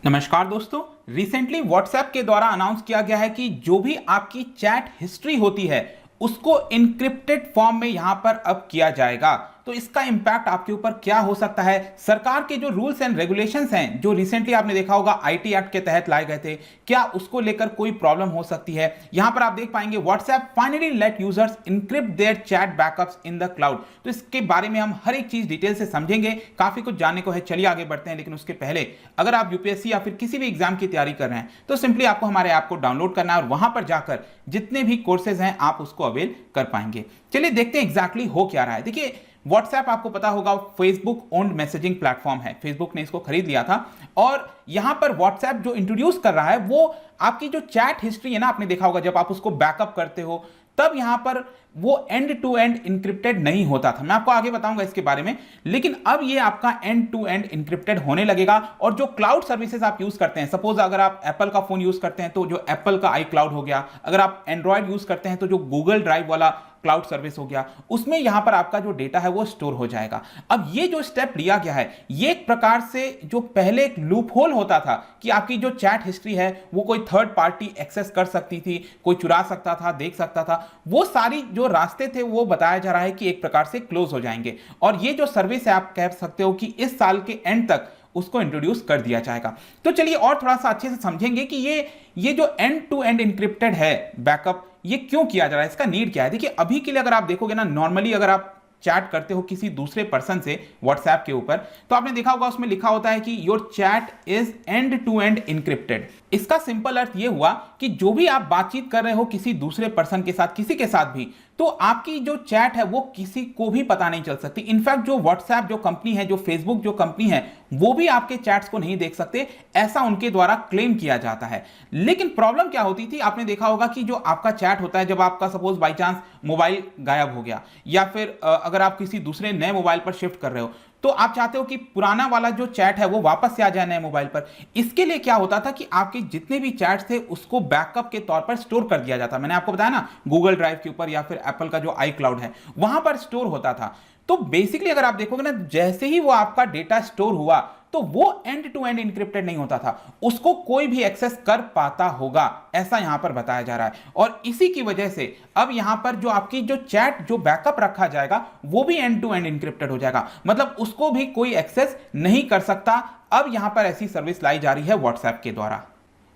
नमस्कार दोस्तों। Recently WhatsApp के द्वारा अनाउंस किया गया है कि जो भी आपकी चैट हिस्ट्री होती है उसको इनक्रिप्टेड फॉर्म में यहां पर अब किया जाएगा। तो इसका इंपैक्ट आपके ऊपर क्या हो सकता है? सरकार के जो रूल्स एंड रेगुलेशंस हैं जो रिसेंटली आपने देखा होगा आईटी एक्ट के तहत लाए गए थे, क्या उसको लेकर कोई प्रॉब्लम हो सकती है? यहां पर आप देख पाएंगे WhatsApp finally let users encrypt their chat backups in the cloud. तो इसके बारे में हम हर एक चीज डिटेल से समझेंगे, काफी कुछ जानने को है। चलिए आगे बढ़ते हैं, लेकिन उसके पहले अगर आप यूपीएससी या फिर किसी भी एग्जाम की तैयारी कर रहे हैं तो सिंपली आपको हमारे ऐप को डाउनलोड करना है और वहां पर जाकर जितने भी कोर्सेज हैं आप उसको अवेल कर पाएंगे। चलिए देखते हैं एग्जैक्टली हो क्या रहा है। देखिए व्हाट्सएप आपको पता होगा फेसबुक ओन्ड मैसेजिंग प्लेटफॉर्म है, फेसबुक ने इसको खरीद लिया था और यहां पर व्हाट्सएप जो इंट्रोड्यूस कर रहा है वो आपकी जो चैट हिस्ट्री है ना, आपने देखा होगा जब आप उसको बैकअप करते हो तब यहां पर वो एंड टू एंड इंक्रिप्टेड नहीं होता था। मैं आपको आगे बताऊंगा इसके बारे में, लेकिन अब ये आपका एंड टू एंड इंक्रिप्टेड होने लगेगा। और जो क्लाउड सर्विसेज आप यूज करते हैं, सपोज अगर आप एप्पल का फोन यूज करते हैं तो जो एप्पल का आई क्लाउड हो गया, अगर आप एंड्रॉयड यूज करते हैं तो जो गूगल ड्राइव वाला क्लाउड सर्विस हो गया, उसमें यहां पर आपका जो डेटा है वो स्टोर हो जाएगा। अब ये जो स्टेप लिया गया है ये एक प्रकार से जो पहले एक लूप होल होता था कि आपकी जो चैट हिस्ट्री है वो कोई थर्ड पार्टी एक्सेस कर सकती थी, कोई चुरा सकता था, देख सकता था, वो सारी जो रास्ते थे वो बताया जा रहा है कि एक प्रकार से क्लोज हो जाएंगे। और ये जो सर्विस है आप कह सकते हो कि इस साल के एंड तक उसको इंट्रोड्यूस कर दिया जाएगा। तो चलिए और थोड़ा सा अच्छे से समझेंगे कि ये जो एंड टू एंड इंक्रिप्टेड है बैकअप, ये क्यों किया जा रहा है, इसका नीड क्या है। देखिए अभी के लिए अगर आप देखोगे ना, नॉर्मली अगर आप चैट करते हो किसी दूसरे पर्सन से व्हाट्सएप के ऊपर तो आपने देखा होगा उसमें लिखा होता है कि your chat is end to end encrypted. इसका सिंपल अर्थ यह हुआ कि जो भी आप बातचीत कर रहे हो किसी दूसरे पर्सन के साथ, किसी के साथ भी, तो आपकी जो चैट है वो किसी को भी पता नहीं चल सकती। इनफैक्ट जो व्हाट्सएप जो कंपनी है, जो फेसबुक जो कंपनी है, वो भी आपके चैट्स को नहीं देख सकते, ऐसा उनके द्वारा क्लेम किया जाता है। लेकिन प्रॉब्लम क्या होती थी, आपने देखा होगा कि जो आपका चैट होता है, जब आपका सपोज बाई चांस मोबाइल गायब हो गया या फिर अगर आप किसी दूसरे नए मोबाइल पर शिफ्ट कर रहे हो तो आप चाहते हो कि पुराना वाला जो चैट है वो वापस से आ जाए नए मोबाइल पर। इसके लिए क्या होता था कि आपके जितने भी चैट्स थे उसको बैकअप के तौर पर स्टोर कर दिया जाता। मैंने आपको बताया ना, गूगल ड्राइव के ऊपर या फिर एप्पल का जो आई क्लाउड है वहां पर स्टोर होता था। तो बेसिकली अगर आप देखोगे ना, जैसे ही वो आपका डेटा स्टोर हुआ तो वो एंड टू एंड इंक्रिप्टेड नहीं होता था, उसको कोई भी एक्सेस कर पाता होगा, ऐसा यहां पर बताया जा रहा है। और इसी की वजह से अब यहां पर जो आपकी जो चैट जो बैकअप रखा जाएगा वो भी एंड टू एंड इंक्रिप्टेड हो जाएगा, मतलब उसको भी कोई एक्सेस नहीं कर सकता। अब यहां पर ऐसी सर्विस लाई जा रही है व्हाट्सएप के द्वारा।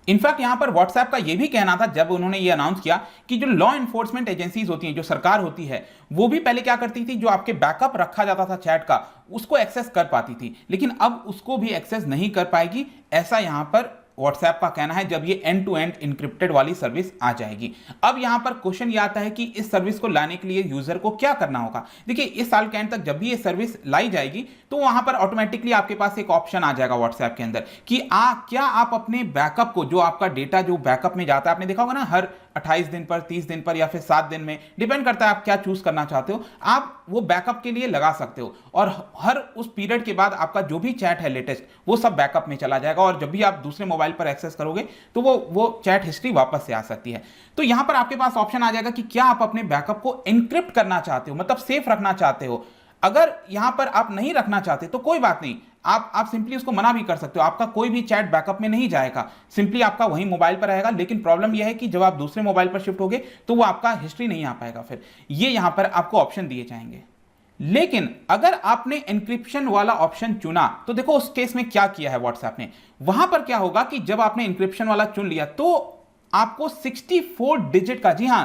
इनफैक्ट यहां पर व्हाट्सएप का यह भी कहना था जब उन्होंने ये अनाउंस किया कि जो लॉ एनफोर्समेंट एजेंसीज होती हैं, जो सरकार होती है, वो भी पहले क्या करती थी, जो आपके बैकअप रखा जाता था चैट का उसको एक्सेस कर पाती थी, लेकिन अब उसको भी एक्सेस नहीं कर पाएगी, ऐसा यहां पर व्हाट्सएप का कहना है जब ये एंड टू एंड इंक्रिप्टेड वाली सर्विस आ जाएगी। अब यहां पर क्वेश्चन ये आता है कि इस सर्विस को लाने के लिए यूजर को क्या करना होगा। देखिए इस साल के एंड तक जब भी ये सर्विस लाई जाएगी तो वहां पर ऑटोमेटिकली आपके पास एक ऑप्शन आ जाएगा व्हाट्सएप के अंदर कि क्या आप अपने बैकअप को, जो आपका डेटा जो बैकअप में जाता है, आपने देखा होगा ना हर 28 दिन पर, 30 दिन पर या फिर 7 दिन में, डिपेंड करता है आप क्या चूज करना चाहते हो, आप वो बैकअप के लिए लगा सकते हो। और हर उस पीरियड के बाद आपका जो भी चैट है लेटेस्ट वो सब बैकअप में चला जाएगा और जब भी आप दूसरे मोबाइल पर एक्सेस करोगे तो वो चैट हिस्ट्री वापस से आ सकती है। तो यहां पर आपके पास ऑप्शन आ जाएगा कि क्या आप अपने बैकअप को एन्क्रिप्ट करना चाहते हो, मतलब सेफ रखना चाहते हो। अगर यहां पर आप नहीं रखना चाहते तो कोई बात नहीं, आप सिंपली उसको मना भी कर सकते हो, आपका कोई भी चैट बैकअप में नहीं जाएगा, सिंपली आपका वही मोबाइल पर रहेगा। लेकिन प्रॉब्लम यह है कि जब आप दूसरे मोबाइल पर शिफ्ट होगे तो वो आपका हिस्ट्री नहीं आ पाएगा, फिर ये यहां पर आपको ऑप्शन दिए जाएंगे। लेकिन अगर आपने एन्क्रिप्शन वाला ऑप्शन चुना तो देखो उस केस में क्या किया है व्हाट्सएप ने। वहां पर क्या होगा कि जब आपने एन्क्रिप्शन वाला चुन लिया तो आपको 64 डिजिट का, जी हां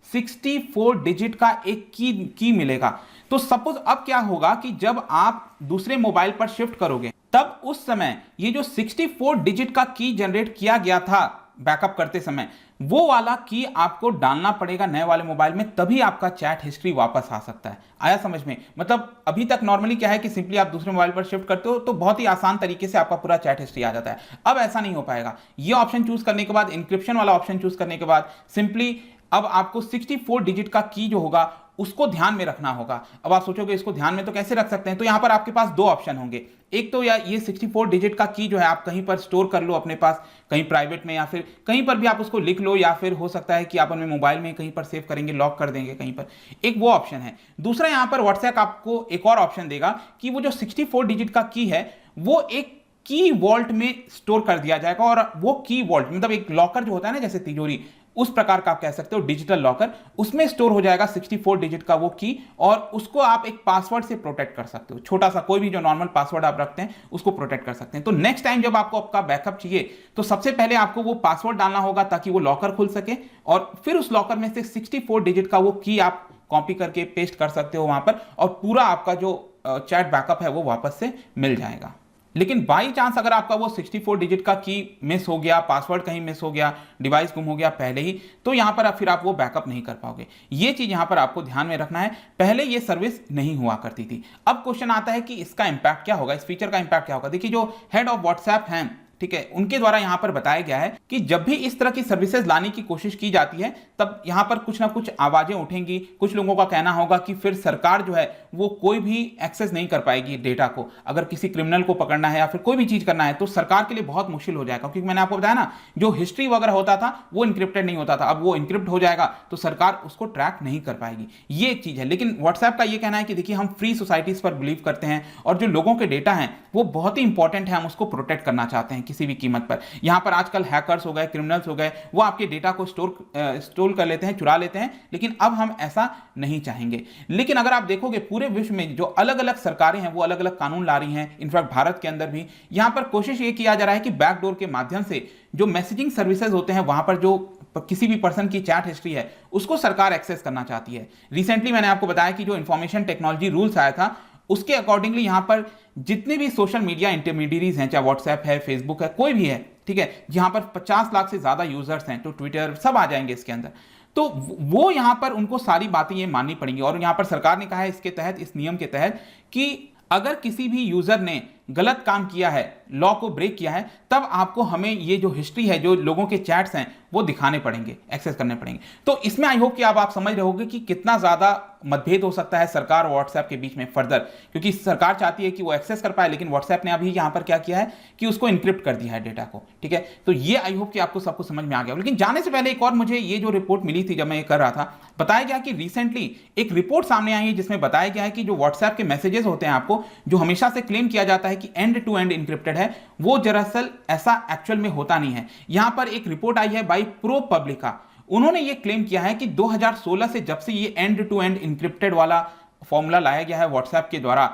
64 डिजिट का एक की मिलेगा। तो सपोज अब क्या होगा कि जब आप दूसरे मोबाइल पर शिफ्ट करोगे तब उस समय ये जो 64 डिजिट का की जनरेट किया गया था बैकअप करते समय, वो वाला की आपको डालना पड़ेगा नए वाले मोबाइल में, तभी आपका चैट हिस्ट्री वापस आ सकता है। आया समझ में? मतलब अभी तक नॉर्मली क्या है कि सिंपली आप दूसरे मोबाइल पर शिफ्ट करते हो तो बहुत ही आसान तरीके से आपका पूरा चैट हिस्ट्री आ जाता है। अब ऐसा नहीं हो पाएगा। ये ऑप्शन चूज करने के बाद, इंक्रिप्शन वाला ऑप्शन चूज करने के बाद, सिंपली अब आपको 64 डिजिट का की जो होगा उसको ध्यान में रखना होगा। अब आप सोचोगे इसको ध्यान में तो कैसे रख सकते हैं, तो यहां पर आपके पास दो ऑप्शन होंगे। एक तो या ये 64 डिजिट का की जो है आप कहीं पर स्टोर कर लो अपने पास, कहीं प्राइवेट में या फिर कहीं पर भी आप उसको लिख लो, या फिर हो सकता है कि आप अपने मोबाइल में कहीं पर सेव करेंगे, लॉक कर देंगे कहीं पर, एक वो ऑप्शन है। दूसरा यहां पर व्हाट्सएप आपको एक और ऑप्शन देगा कि वो जो 64 डिजिट का की है वो एक की वॉल्ट में स्टोर कर दिया जाएगा। और वो की वॉल्ट मतलब एक लॉकर जो होता है ना, जैसे तिजोरी, उस प्रकार का आप कह सकते हो डिजिटल लॉकर, उसमें स्टोर हो जाएगा 64 डिजिट का वो की, और उसको आप एक पासवर्ड से प्रोटेक्ट कर सकते हो। छोटा सा कोई भी जो नॉर्मल पासवर्ड आप रखते हैं उसको प्रोटेक्ट कर सकते हैं। तो नेक्स्ट टाइम जब आपको आपका बैकअप चाहिए तो सबसे पहले आपको वो पासवर्ड डालना होगा ताकि वो लॉकर खुल सके, और फिर उस लॉकर में से 64 डिजिट का वो की आप कॉपी करके पेस्ट कर सकते हो वहां पर, और पूरा आपका जो चैट बैकअप है वो वापस से मिल जाएगा। लेकिन बाई चांस अगर आपका वो 64 डिजिट का की मिस हो गया, पासवर्ड कहीं मिस हो गया, डिवाइस गुम हो गया पहले ही, तो यहां पर फिर आप वो बैकअप नहीं कर पाओगे। ये चीज यहां पर आपको ध्यान में रखना है। पहले ये सर्विस नहीं हुआ करती थी। अब क्वेश्चन आता है कि इसका इंपैक्ट क्या होगा, इस फीचर का इंपैक्ट क्या होगा। देखिए, जो हेड ऑफ व्हाट्सएप हैं, ठीक है, उनके द्वारा यहां पर बताया गया है कि जब भी इस तरह की सर्विसेज लाने की कोशिश की जाती है तब यहां पर कुछ ना कुछ आवाजें उठेंगी। कुछ लोगों का कहना होगा कि फिर सरकार जो है वो कोई भी एक्सेस नहीं कर पाएगी डेटा को। अगर किसी क्रिमिनल को पकड़ना है या फिर कोई भी चीज करना है तो सरकार के लिए बहुत मुश्किल हो जाएगा, क्योंकि मैंने आपको बताया ना, जो हिस्ट्री वगैरह होता था वो इंक्रिप्टेड नहीं होता था। अब वो इंक्रिप्ट हो जाएगा तो सरकार उसको ट्रैक नहीं कर पाएगी। ये एक चीज है। लेकिन व्हाट्सएप का ये कहना है कि देखिए, हम फ्री सोसाइटीज पर बिलीव करते हैं और जो लोगों के डेटा हैं वो बहुत ही इंपॉर्टेंट है, हम उसको प्रोटेक्ट करना चाहते हैं किसी भी कीमत पर। यहां पर आजकल हैकर्स हो गए, क्रिमिनल्स हो गए, वो आपके डेटा को स्टोर कर लेते हैं, चुरा लेते हैं, लेकिन अब हम ऐसा नहीं चाहेंगे। लेकिन अगर आप देखोगे पूरे विश्व में जो अलग अलग सरकारें हैं वो अलग अलग कानून ला रही हैं, इनफैक्ट भारत के अंदर भी यहां पर कोशिश ये किया जा रहा है कि बैकडोर के माध्यम से जो मैसेजिंग सर्विसेज होते हैं वहां पर जो किसी भी पर्सन की चैट हिस्ट्री है उसको सरकार एक्सेस करना चाहती है। रिसेंटली मैंने आपको बताया कि जो इंफॉर्मेशन टेक्नोलॉजी रूल्स आया था उसके अकॉर्डिंगली यहां पर जितने भी सोशल मीडिया इंटरमीडियरीज हैं, चाहे व्हाट्सएप है, फेसबुक है, कोई भी है, ठीक है, जहां पर 50 लाख से ज्यादा यूजर्स हैं, तो ट्विटर सब आ जाएंगे इसके अंदर। तो वो यहां पर उनको सारी बातें ये माननी पड़ेंगी। और यहां पर सरकार ने कहा है इसके तहत, इस नियम के तहत, कि अगर किसी भी यूजर ने गलत काम किया है, लॉ को ब्रेक किया है, तब आपको हमें ये जो हिस्ट्री है, जो लोगों के चैट्स हैं, वो दिखाने पड़ेंगे, एक्सेस करने पड़ेंगे। तो इसमें आई होप कि आप समझ रहे होगे कि कितना ज्यादा मतभेद हो सकता है सरकार और व्हाट्सएप के बीच में फर्दर, क्योंकि सरकार चाहती है कि वो एक्सेस कर पाए, लेकिन व्हाट्सएप ने अभी यहां पर क्या किया है कि उसको इनक्रिप्ट कर दिया है डेटा को, ठीक है। तो ये आई होप कि आपको सबको समझ में आ गया। लेकिन जाने से पहले एक और मुझे ये जो रिपोर्ट मिली थी जब मैं ये कर रहा था, बताया गया कि रिसेंटली एक रिपोर्ट सामने आई है जिसमें बताया गया है कि जो व्हाट्सएप के मैसेजेस होते हैं, आपको जो हमेशा से क्लेम किया जाता है कि एंड टू एंड इंक्रिप्टेड है, वो दरअसल ऐसा एक्चुअल में होता नहीं है। यहां पर एक रिपोर्ट आई है बाय ProPublica। उन्होंने ये क्लेम किया है कि 2016 से जब से ये एंड टू एंड इंक्रिप्टेड वाला फॉर्मूला लाया गया है व्हाट्सएप के द्वारा,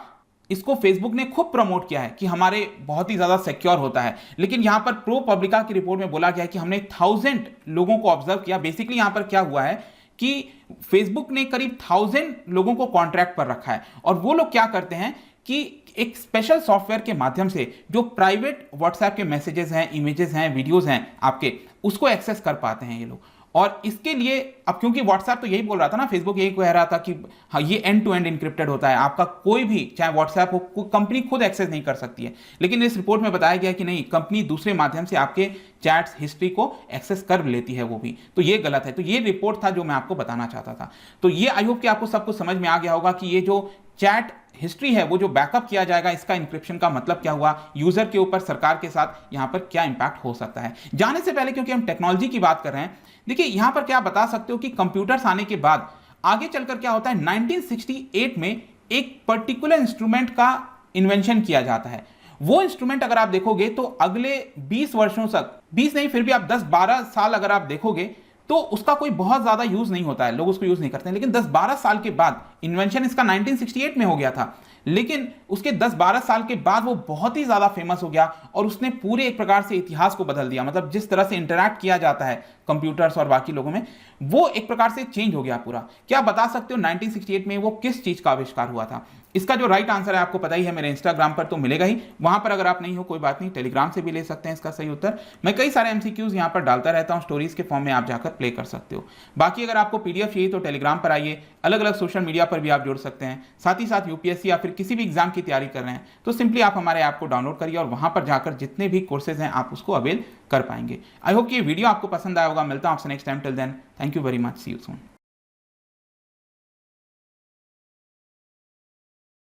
इसको फेसबुक ने खूब प्रमोट किया है कि हमारे बहुत ही ज्यादा सिक्योर होता है। लेकिन यहां पर ProPublica की रिपोर्ट में बोला गया है कि हमने 1000 लोगों को ऑब्जर्व किया। बेसिकली यहां पर क्या हुआ है कि फेसबुक ने करीब 1000 लोगों को कॉन्ट्रैक्ट पर रखा है, और वो लोग क्या करते हैं कि एक स्पेशल सॉफ्टवेयर के माध्यम से जो प्राइवेट व्हाट्सएप के मैसेजेस हैं, इमेजेस हैं, वीडियोस हैं आपके, उसको एक्सेस कर पाते हैं ये लोग। और इसके लिए अब क्योंकि व्हाट्सएप तो यही बोल रहा था ना, फेसबुक यही कह रहा था कि हाँ, ये एंड टू एंड इंक्रिप्टेड होता है, आपका कोई भी, चाहे व्हाट्सएप हो, कंपनी खुद एक्सेस नहीं कर सकती है। लेकिन इस रिपोर्ट में बताया गया कि नहीं, कंपनी दूसरे माध्यम से आपके चैट्स हिस्ट्री को एक्सेस कर लेती है वो भी। तो ये गलत है। तो ये रिपोर्ट था जो मैं आपको बताना चाहता था। तो ये आई होप कि आपको सबको समझ में आ गया होगा कि ये जो चैट हिस्ट्री है वो जो बैकअप किया जाएगा, इसका इंक्रिप्शन का मतलब क्या हुआ, यूजर के ऊपर सरकार के साथ यहां पर क्या इंपैक्ट हो सकता है। जाने से पहले, क्योंकि हम टेक्नोलॉजी की बात कर रहे हैं, देखिए यहां पर क्या बता सकते हो कि कंप्यूटर्स आने के बाद आगे चलकर क्या होता है, 1968 में एक पर्टिकुलर इंस्ट्रूमेंट का इन्वेंशन किया जाता है। वो इंस्ट्रूमेंट अगर आप देखोगे तो अगले 20 वर्षों तक, 20 नहीं फिर भी आप 10-12 साल अगर आप देखोगे तो उसका कोई बहुत ज्यादा यूज नहीं होता है, लोग उसको यूज नहीं करते हैं। लेकिन 10-12 साल के बाद, इन्वेंशन इसका 1968 में हो गया था, लेकिन उसके 10-12 साल के बाद वो बहुत ही ज्यादा फेमस हो गया और उसने पूरे एक प्रकार से इतिहास को बदल दिया। मतलब जिस तरह से इंटरैक्ट किया जाता है कंप्यूटर्स और बाकी लोगों में, वो एक प्रकार से चेंज हो गया पूरा। क्या बता सकते हो 1968 में वो किस चीज का आविष्कार हुआ था? इसका जो राइट आंसर है आपको पता ही है, मेरे इंस्टाग्राम पर तो मिलेगा ही, वहां पर अगर आप नहीं हो कोई बात नहीं, टेलीग्राम से भी ले सकते हैं इसका सही उत्तर। मैं कई सारे एमसीक्यूज यहां पर डालता रहता हूं, स्टोरीज के फॉर्म में आप जाकर प्ले कर सकते हो। बाकी अगर आपको पीडीएफ चाहिए तो टेलीग्राम पर आइए, अलग अलग सोशल मीडिया पर भी आप जुड़ सकते हैं। साथ ही साथ यूपीएससी या फिर किसी भी एग्जाम की तैयारी कर रहे हैं तो सिंपली आप हमारे ऐप को डाउनलोड करिए और वहां पर जाकर जितने भी कोर्सेज हैं आप उसको अवेल कर पाएंगे। आई होप कि ये वीडियो आपको पसंद आया होगा। मिलता हूं आपसे next time. Till then, thank you very much, see you soon.